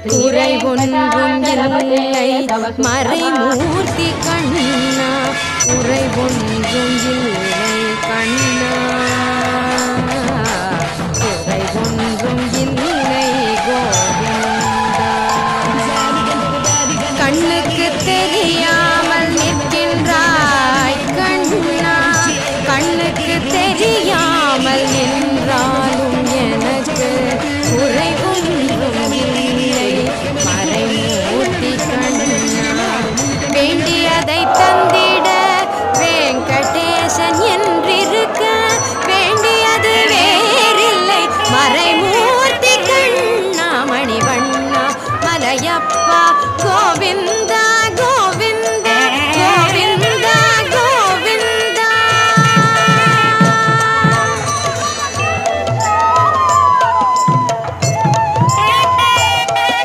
குறை ஒன்றும் இல்லை மறைமூர்த்தி கண்ணா, குறை ஒன்றும் இல்லை கண்ணா, குறை ஒன்றும் இல்லை கோவிந்தா. கண்ணுக்கு தெரியாமல் நிற்கின்றாய் கண்ணா, கண்ணுக்கு தெரியாமல் நின்றாலும் எனக்கு குறை ஒன்றும் இல்லை மறைமூர்த்தி கண்ணா. வேண்டியதை தந்திட வெங்கடேசன் என்றிருக்க, வேண்டியது வேறில்லை மறைமூர்த்தி கண்ணா. மணிவண்ணா மலையப்பா கோவிந்தா கோ